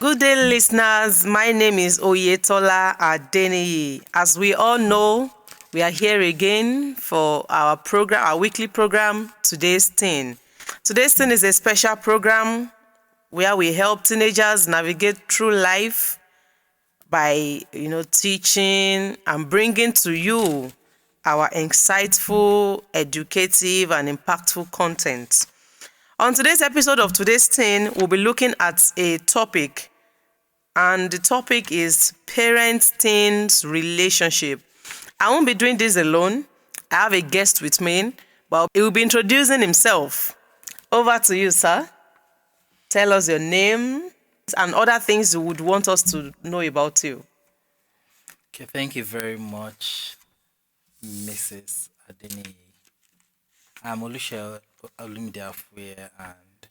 Good day, listeners. My name is Oyetola Adeniyi. As we all know, we are here again for our program, our weekly program, Today's Teen. Today's Teen is a special program where we help teenagers navigate through life by, teaching and bringing to you our insightful, educative, and impactful content. On today's episode of Today's Teen, we'll be looking at a topic, and the topic is parent-teens relationship. I won't be doing this alone. I have a guest with me, but he will be introducing himself. Over to you, sir. Tell us your name and other things you would want us to know about you. Okay, thank you very much, Mrs. Adeni. I'm Olusha Olumide Afuye, and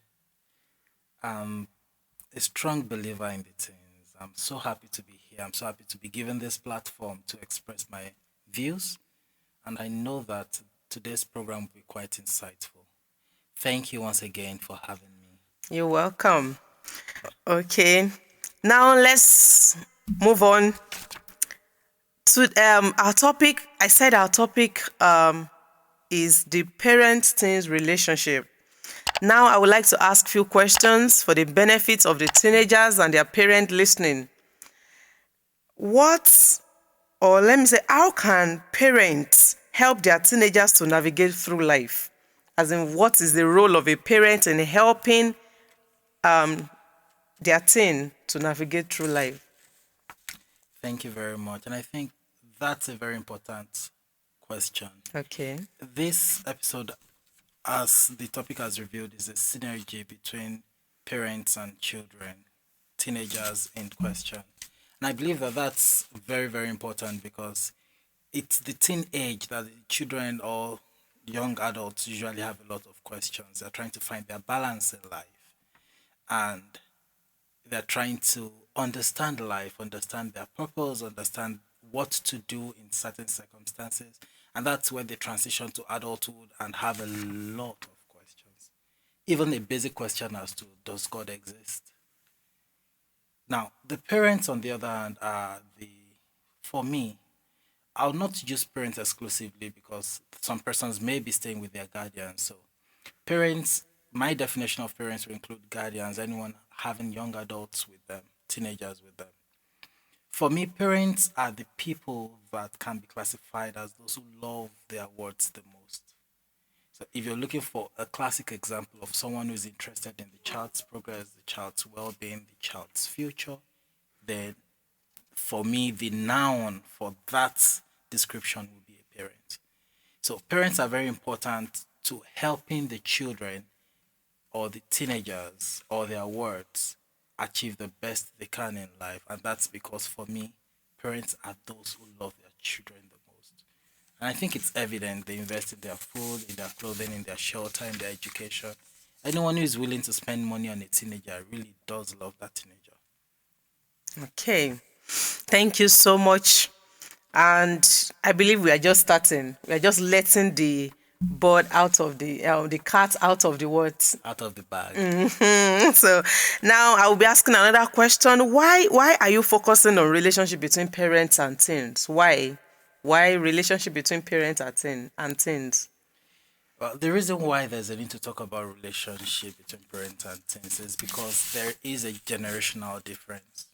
I'm a strong believer in the teens. I'm so happy to be here. I'm so happy to be given this platform to express my views, and I know that today's program will be quite insightful. Thank you once again for having me. You're welcome. Okay. Now let's move on to our topic. I said our topic is the parent-teens relationship. Now I would like to ask few questions for the benefit of the teenagers and their parent listening. How can parents help their teenagers to navigate through life? As in, what is the role of a parent in helping their teen to navigate through life? Thank you very much. And I think that's a very important question. Okay. This episode, as the topic has revealed, is a synergy between parents and children, teenagers in question. And I believe that that's very, very important because it's the teen age that the children or young adults usually have a lot of questions. They're trying to find their balance in life, and they're trying to understand life, understand their purpose, understand what to do in certain circumstances. And that's where they transition to adulthood and have a lot of questions. Even a basic question as to, does God exist? Now, the parents, on the other hand, for me, I'll not use parents exclusively because some persons may be staying with their guardians. So, parents, my definition of parents will include guardians, anyone having young adults with them, teenagers with them. For me, parents are the people that can be classified as those who love their words the most. So, if you're looking for a classic example of someone who's interested in the child's progress, the child's well being, the child's future, then for me, the noun for that description would be a parent. So, parents are very important to helping the children or the teenagers or their words achieve the best they can in life. And that's because for me, parents are those who love their children the most. And I think it's evident they invest in their food, in their clothing, in their shelter, in their education. Anyone who is willing to spend money on a teenager really does love that teenager. Okay. Thank you so much. And I believe we are just starting. We are just letting the bird out of the cat out of the words. Out of the bag. So now I will be asking another question. Why are you focusing on relationship between parents and teens? Why? Why relationship between parents and teens? Well, the reason why there's a need to talk about relationship between parents and teens is because there is a generational difference.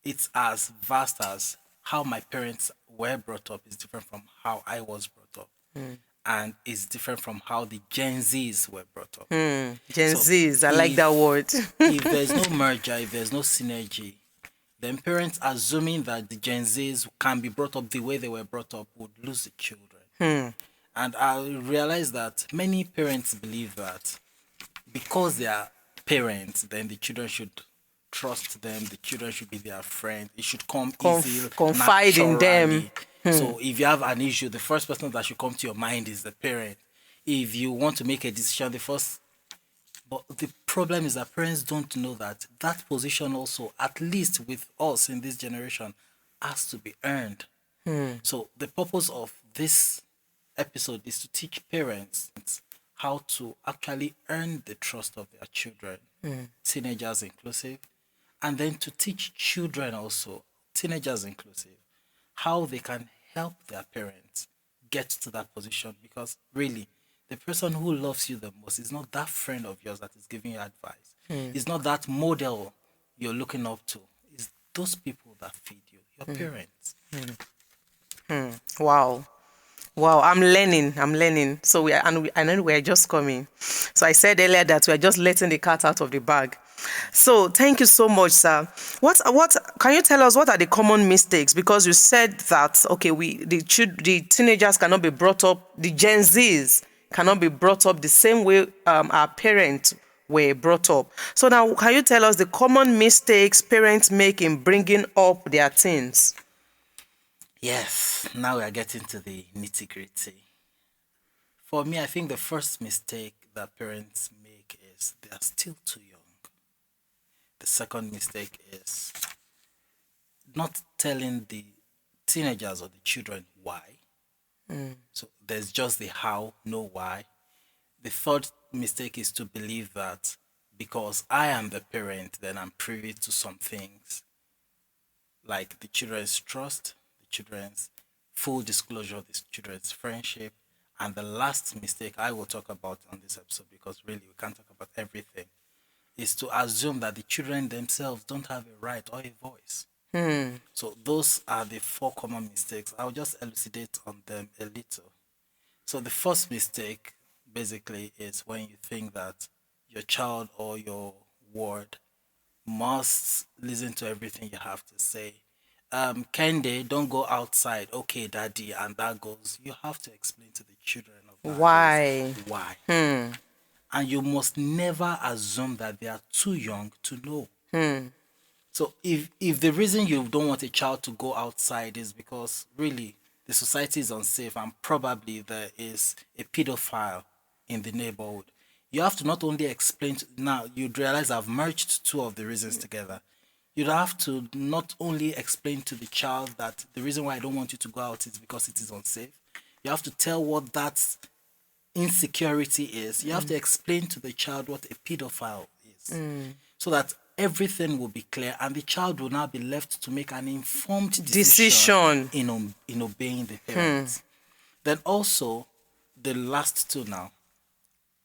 It's as vast as how my parents were brought up is different from how I was brought up. And is different from how the Gen Zs were brought up. Gen So Zs, I like that word. if there's no merger, if there's no synergy, then parents assuming that the Gen Zs can be brought up the way they were brought up would lose the children. And I realize that many parents believe that because they are parents, then the children should trust them, the children should be their friend, it should come easy, confide in them. So if you have an issue, the first person that should come to your mind is the parent. If you want to make a decision, but the problem is that parents don't know that that position also, at least with us in this generation, has to be earned. So the purpose of this episode is to teach parents how to actually earn the trust of their children, teenagers inclusive, and then to teach children also, teenagers inclusive, how they can help their parents get to that position. Because really, the person who loves you the most is not that friend of yours that is giving you advice. It's not that model you're looking up to. It's those people that feed you, your parents. Wow. Wow, I'm learning. I'm learning. So I know we're just coming. So I said earlier that we're just letting the cat out of the bag. So thank you so much, sir. What can you tell us, what are the common mistakes? Because you said that okay, the teenagers cannot be brought up, the Gen Zs cannot be brought up the same way our parents were brought up. So now, can you tell us the common mistakes parents make in bringing up their teens? Yes, now we are getting to the nitty gritty. For me, I think the first mistake that parents make is they are still too young. The second mistake is not telling the teenagers or the children why. So there's just the how, no why. The third mistake is to believe that because I am the parent, then I'm privy to some things like the children's trust, the children's full disclosure, the children's friendship. And the last mistake I will talk about on this episode, because really we can't talk about everything, is to assume that the children themselves don't have a right or a voice. So those are the four common mistakes. I'll just elucidate on them a little. So the first mistake basically is when you think that your child or your ward must listen to everything you have to say. Kende, don't go outside. Okay, daddy, and that goes. You have to explain to the children of that Why? why. And you must never assume that they are too young to know. So if the reason you don't want a child to go outside is because really the society is unsafe and probably there is a pedophile in the neighborhood, you have to not only explain now you'd realize I've merged two of the reasons together. You'd have to not only explain to the child that the reason why I don't want you to go out is because it is unsafe. You have to tell what that insecurity is. You have to explain to the child what a pedophile is, so that everything will be clear and the child will now be left to make an informed decision in obeying the parents. Then also, the last two now,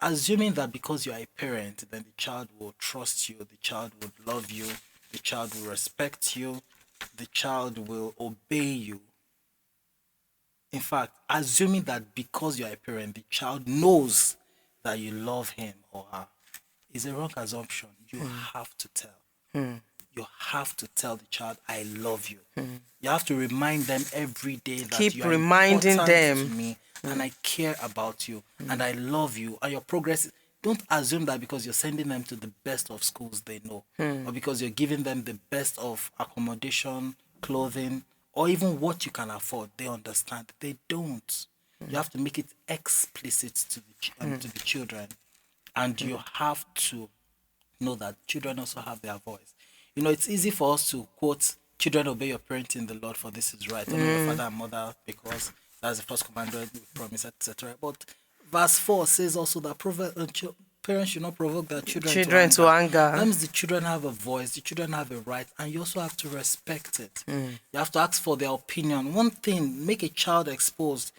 assuming that because you are a parent, then the child will trust you, the child would love you, the child will respect you, the child will obey you. In fact, assuming that because you are a parent, the child knows that you love him or her is a wrong assumption. You have to tell. You have to tell the child, I love you. You have to remind them every day that Keep you are reminding important them. to me and I care about you and I love you and your progress. Don't assume that because you're sending them to the best of schools they know, or because you're giving them the best of accommodation, clothing, or even what you can afford, they understand. They don't. You have to make it explicit to the children, and you have to know that children also have their voice. You know, it's easy for us to quote, children obey your parents in the Lord, for this is right. Honor your father and mother, because that's the first commandment with promise, etc. But verse 4 says also that parents should not provoke their children to anger. That means the children have a voice, the children have a right, and you also have to respect it. You have to ask for their opinion. One thing, make a child exposed.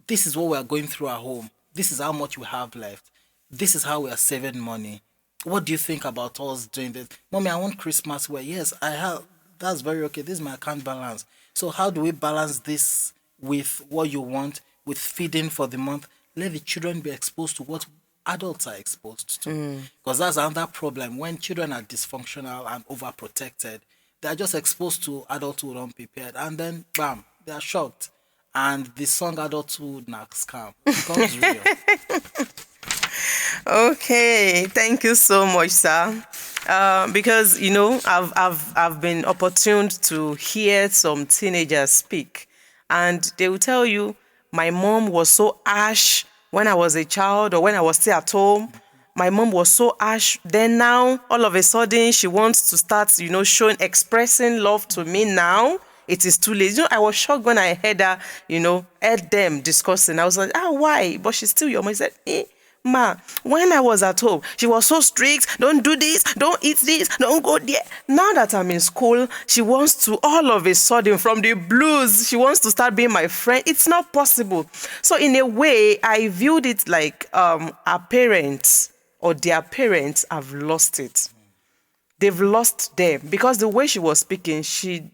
This is what we are going through at home. This is how much we have left. This is how we are saving money. What do you think about us doing this? Mommy, I want Christmas wear. Yes, I have. That's very okay. This is my account balance. So how do we balance this with what you want, with feeding for the month? Let the children be exposed to what adults are exposed to. Because that's another problem. When children are dysfunctional and overprotected, they are just exposed to adulthood unprepared. And then, bam, they are shocked. And the song adulthood na scam becomes real. Okay, thank you so much, sir. Because you know, I've been opportuned to hear some teenagers speak, and they will tell you, my mom was so harsh when I was a child or when I was still at home. My mom was so harsh. Then now, all of a sudden, she wants to start, you know, expressing love to me now. It is too late. You know, I was shocked when I heard her, you know, heard them discussing. I was like, why? But she's still your mom. I said, Ma, when I was at home, she was so strict. Don't do this, don't eat this, don't go there. Now that I'm in school, she wants to, all of a sudden, from the blues, she wants to start being my friend. It's not possible. So in a way, I viewed it like our parents or their parents have lost it. They've lost them because the way she was speaking, she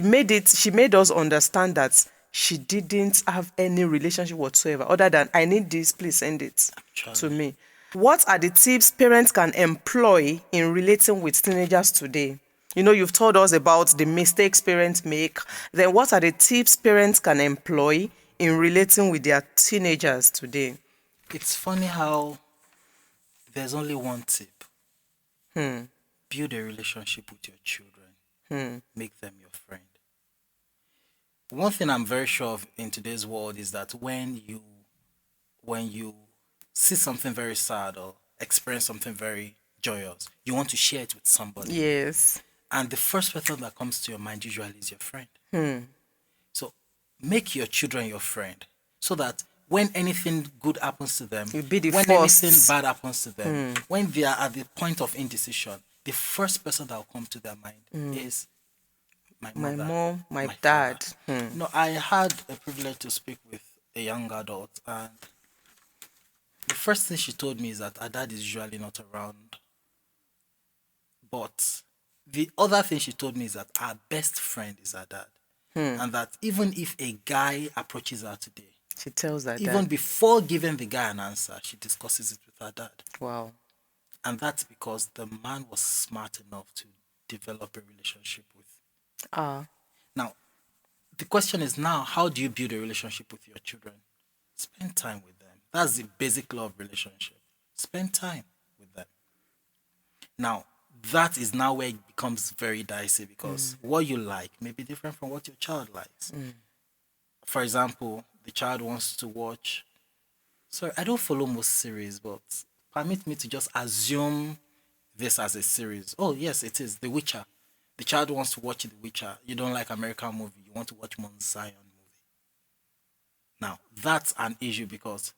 made us understand that she didn't have any relationship whatsoever other than, I need this, please send it to me. What are the tips parents can employ in relating with teenagers today? You've told us about the mistakes parents make. Then what are the tips parents can employ in relating with their teenagers today? It's funny how there's only one tip. Build a relationship with your children. Make them your friend. One thing I'm very sure of in today's world is that when you see something very sad or experience something very joyous, you want to share it with somebody. Yes. And the first person that comes to your mind usually is your friend. So make your children your friend so that when anything good happens to them, You'll be the when first. anything bad happens to them, when they are at the point of indecision, the first person that will come to their mind is my My mother, mom, my father. dad. No, I had a privilege to speak with a young adult, and the first thing she told me is that her dad is usually not around. But the other thing she told me is that her best friend is her dad. And that even if a guy approaches her today, She tells her even dad. before giving the guy an answer, she discusses it with her dad. Wow. And that's because the man was smart enough to develop a relationship with. Now, the question is now, how do you build a relationship with your children? Spend time with them. That's the basic law of relationship. Spend time with them. Now, that is now where it becomes very dicey because what you like may be different from what your child likes. For example, the child wants to watch. Sorry, I don't follow most series, but permit me to just assume this as a series. Oh, yes, it is. The Witcher. The child wants to watch The Witcher. You don't like American movie. You want to watch Mount Zion movie. Now, that's an issue because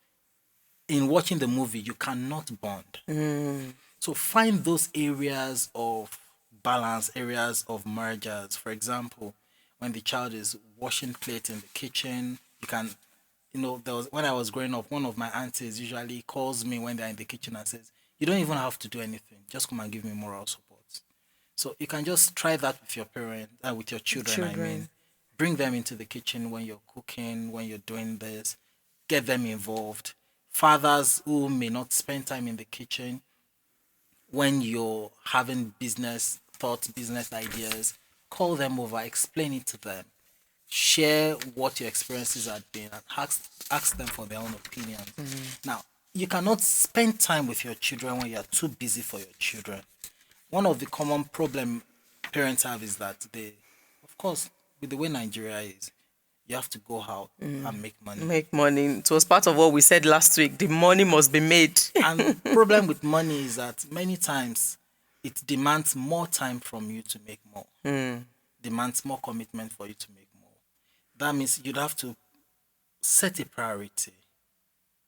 in watching the movie, you cannot bond. So find those areas of balance, areas of mergers. For example, when the child is washing plates in the kitchen, you can, when I was growing up, one of my aunties usually calls me when they're in the kitchen and says, you don't even have to do anything. Just come and give me moral support. So you can just try that with your with your children, I mean. Bring them into the kitchen when you're cooking, when you're doing this. Get them involved. Fathers who may not spend time in the kitchen, when you're having business thoughts, business ideas, call them over, explain it to them. Share what your experiences have been and ask them for their own opinions. Now, you cannot spend time with your children when you're too busy for your children. One of the common problem parents have is that of course, with the way Nigeria is, you have to go out and make money. Make money. It was part of what we said last week. The money must be made. And the problem with money is that many times it demands more time from you to make more. Demands more commitment for you to make more. That means you'd have to set a priority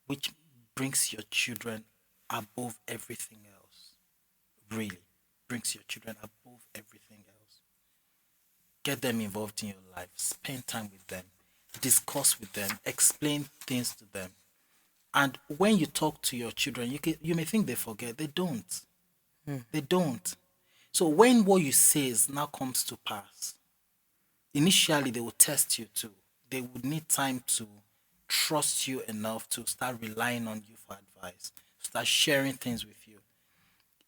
which brings your children above everything else. Really brings your children above everything else. Get them involved in your life. Spend time with them. Discuss with them. Explain things to them. And when you talk to your children, you may think they forget. They don't. They don't. So when what you say now comes to pass, initially they will test you too. They would need time to trust you enough to start relying on you for advice, start sharing things with you.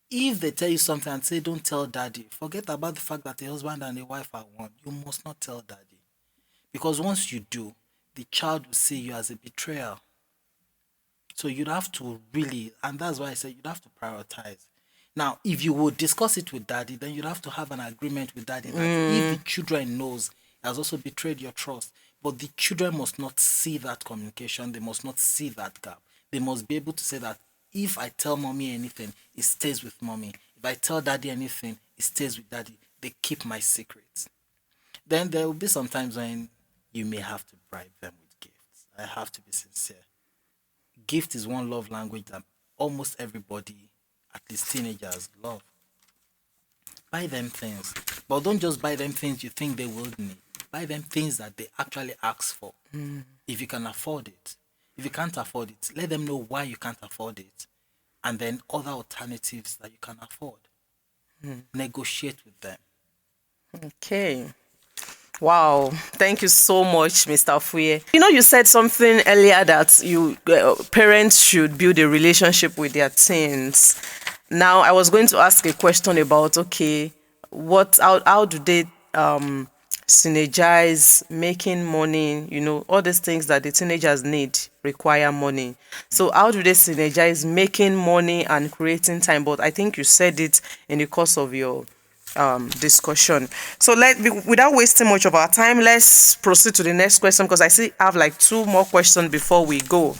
If they tell you something and say, don't tell daddy, forget about the fact that the husband and the wife are one. You must not tell daddy. Because once you do, the child will see you as a betrayal. So you'd have to really, and that's why I said you'd have to prioritize. Now, if you would discuss it with daddy, then you'd have to have an agreement with daddy that if the children knows, he has also betrayed your trust. But the children must not see that communication. They must not see that gap. They must be able to say that if I tell mommy anything, it stays with mommy. If I tell daddy anything, it stays with daddy. They keep my secrets. Then there will be some times when you may have to bribe them with gifts. I have to be sincere. gift is one love language that almost everybody, at least teenagers, love. Buy them things. But don't just buy them things you think they will need. Buy them things that they actually ask for. If you can afford it. If you can't afford it, let them know why you can't afford it. And then other alternatives that you can afford. Negotiate with them. Okay. Wow. Thank you so much, Mr. Fuye. You know, you said something earlier that parents should build a relationship with their teens. Now, I was going to ask a question about, okay, how do they synergize making money, all these things that the teenagers need require money. So how do they synergize making money and creating time? But I think you said it in the course of your discussion. So without wasting much of our time, let's proceed to the next question, because I still have like two more questions before we go.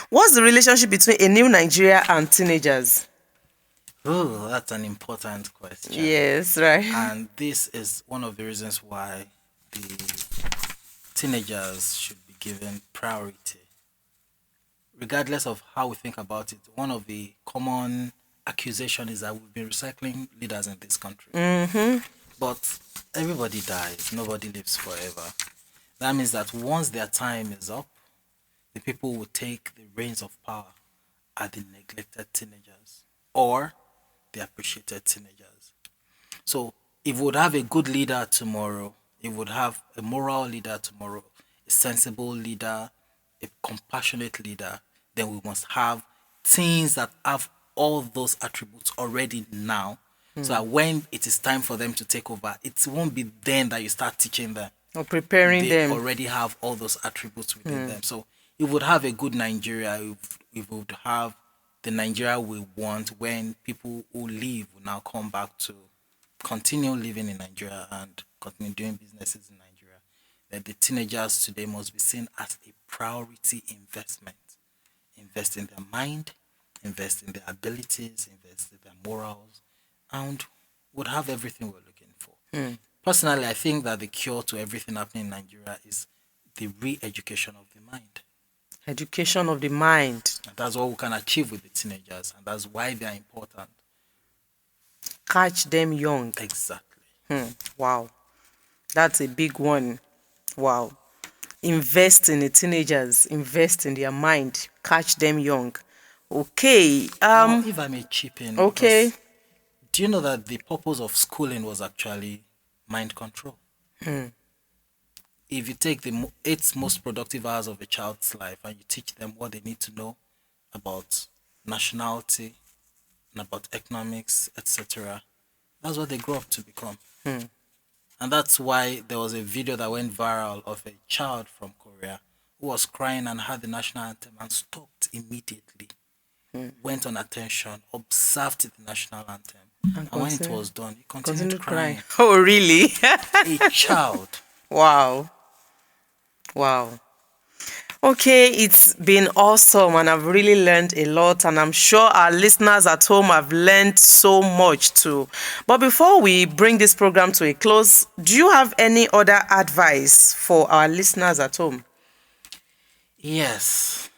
What's the relationship between a new Nigeria and teenagers? Oh, that's an important question. Yes, right. And this is one of the reasons why the teenagers should be given priority. Regardless of how we think about it, one of the common accusations is that we've been recycling leaders in this country. But everybody dies, nobody lives forever. That means that once their time is up, the people who take the reins of power are the neglected teenagers or the appreciated teenagers. So if we would have a good leader tomorrow, if we would have a moral leader tomorrow, a sensible leader, a compassionate leader, then we must have teens that have all those attributes already now. So that when it is time for them to take over, it won't be then that you start teaching them. Or preparing They them. already have all those attributes within them. So if we would have a good Nigeria, if we would have the Nigeria we want, when people who leave will now come back to continue living in Nigeria and continue doing businesses in Nigeria, that the teenagers today must be seen as a priority investment. Invest in their mind, invest in their abilities, invest in their morals, and would have everything we're looking for. Personally, I think that the cure to everything happening in Nigeria is the re-education of the mind. Education of the mind. And that's what we can achieve with the teenagers, and that's why they are important. Catch them young. Exactly. Wow. That's a big one. Wow. Invest in the teenagers. Invest in their mind. Catch them young. Okay. Now, if I may chip in, Okay. because do you know that the purpose of schooling was actually mind control? If you take the 8 most productive hours of a child's life and you teach them what they need to know about nationality and about economics, etc., that's what they grow up to become. And that's why there was a video that went viral of a child from Korea who was crying and had the national anthem and stopped immediately. Went on attention, observed the national anthem, and when it was done, he continued crying. Oh, really? A child. Wow. Wow. Okay, it's been awesome and I've really learned a lot, and I'm sure our listeners at home have learned so much too. But before we bring this program to a close, do you have any other advice for our listeners at home? Yes,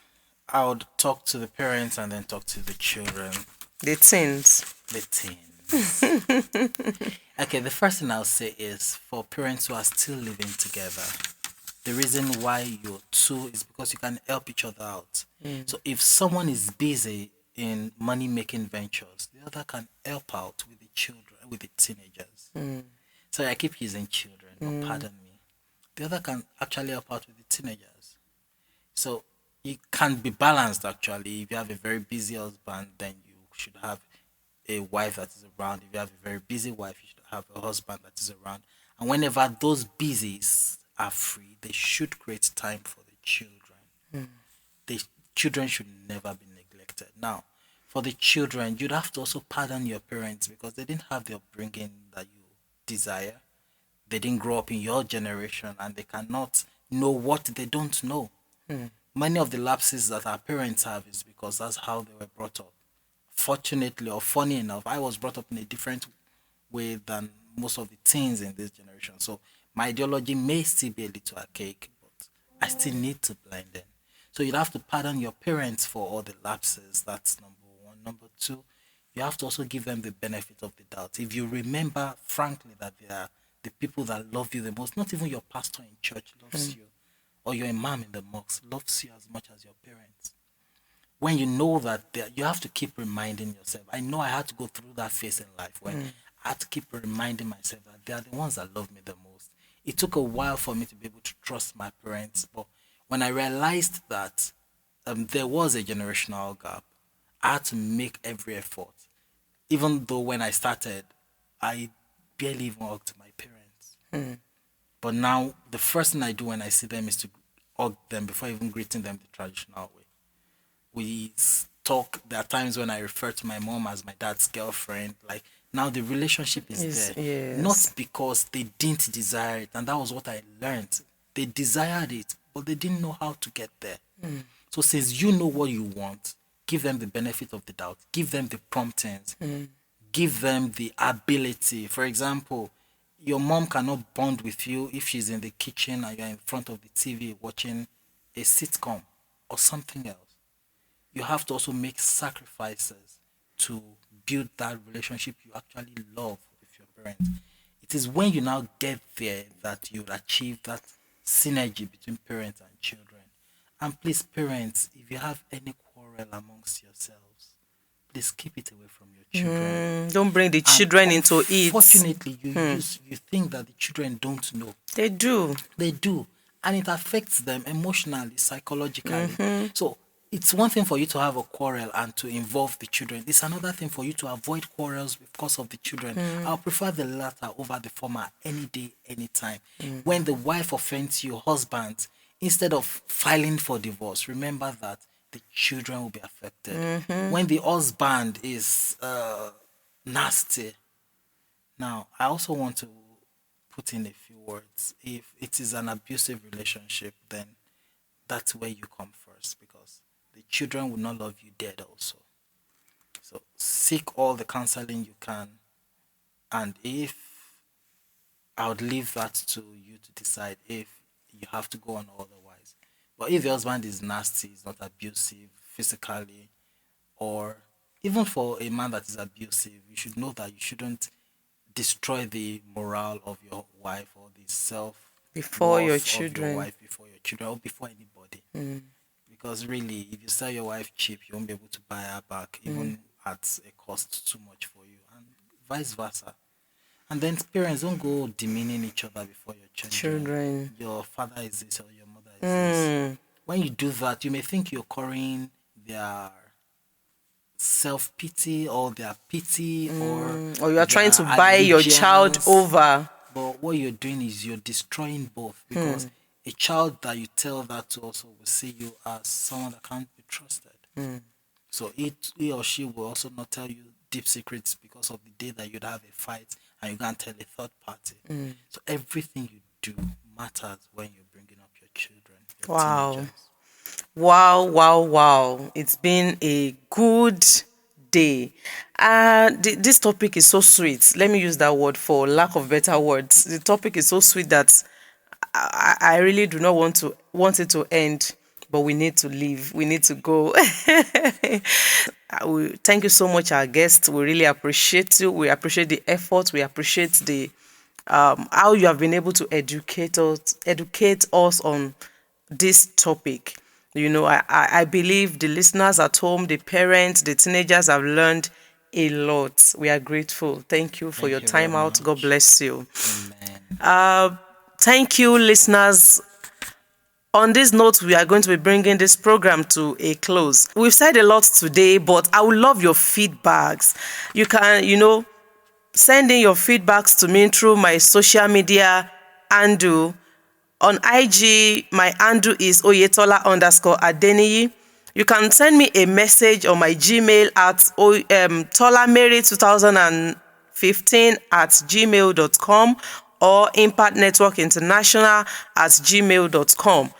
I would talk to the parents and then talk to the children, The teens. the teens. Okay, the first thing I'll say is for parents who are still living together, the reason why you're two is because you can help each other out. So if someone is busy in money making ventures, the other can help out with the children, with the teenagers. So I keep using children, but pardon me. The other can actually help out with the teenagers. So it can be balanced actually. If you have a very busy husband, then you should have a wife that is around. If you have a very busy wife, you should have a husband that is around. And whenever those busies are free, they should create time for the children. The children should never be neglected. Now, for the children, you'd have to also pardon your parents because they didn't have the upbringing that you desire. They didn't grow up in your generation and they cannot know what they don't know. Many of the lapses that our parents have is because that's how they were brought up. Fortunately or funny enough, I was brought up in a different way than most of the teens in this generation. So my ideology may still be a little archaic, but I still need to blend in. So you'd have to pardon your parents for all the lapses. That's number one. Number two, you have to also give them the benefit of the doubt. If you remember, frankly, that they are the people that love you the most, not even your pastor in church loves you, or your imam in the mosque loves you as much as your parents. When you know that you have to keep reminding yourself. I know I had to go through that phase in life when I had to keep reminding myself that they are the ones that love me the most. It took a while for me to be able to trust my parents, but when I realized that there was a generational gap, I had to make every effort. Even though when I started, I barely even hugged my parents. But now, the first thing I do when I see them is to hug them before even greeting them the traditional way. Talk. There are times when I refer to my mom as my dad's girlfriend. Like, now the relationship is there. Yes. Not because they didn't desire it. And that was what I learned. They desired it, but they didn't know how to get there. So since you know what you want, give them the benefit of the doubt. Give them the promptings. Give them the ability. For example, your mom cannot bond with you if she's in the kitchen and you're in front of the TV watching a sitcom or something else. You have to also make sacrifices to build that relationship you actually love with your parents. It is when you now get there that you achieve that synergy between parents and children. And please, parents, if you have any quarrel amongst yourselves, please keep it away from your children. Don't bring the children into it. Fortunately, you think that the children don't know. They do. They do. And it affects them emotionally, psychologically. So it's one thing for you to have a quarrel and to involve the children. It's another thing for you to avoid quarrels because of the children. I'll prefer the latter over the former any day, anytime. When the wife offends your husband, instead of filing for divorce, remember that the children will be affected. When the husband is nasty. Now, I also want to put in a few words. If it is an abusive relationship, then that's where you come first, because the children will not love you dead also. So seek all the counseling you can, and if I would leave that to you to decide if you have to go on otherwise. But if the husband is nasty, is not abusive physically, or even for a man that is abusive, you should know that you shouldn't destroy the morale of your wife or the self Before your worth of children. your wife, before your children, or before anybody. Because really, if you sell your wife cheap, you won't be able to buy her back, even at a cost too much for you, and vice versa. And then parents, don't go demeaning each other before your Children. Your father is this or your mother is this. When you do that, you may think you're currying their self-pity or their pity, Or you are trying to their buy your child allegiance. over. But what you're doing is you're destroying both, because a child that you tell that to also will see you as someone that can't be trusted. So he or she will also not tell you deep secrets because of the day that you'd have a fight and you can't tell a third party. So everything you do matters when you're bringing up your children. Your Wow. teenagers. Wow. It's been a good day. This topic is so sweet. Let me use that word for lack of better words. The topic is so sweet that I really do not want it to end, but we need to leave. We need to go. Thank you so much, our guests. We really appreciate you. We appreciate the effort. We appreciate the how you have been able to educate us on this topic. You know, I believe the listeners at home, the parents, the teenagers have learned a lot. We are grateful. Thank you for Thank your you time very out. God much. bless you. Amen. Thank you, listeners. On this note, we are going to be bringing this program to a close. We've said a lot today, but I would love your feedbacks. You can, send in your feedbacks to me through my social media handle. On IG, my handle is Oyetola_Adeniyi. You can send me a message on my Gmail at tolamary2015@gmail.com or impactnetworkinternational@gmail.com.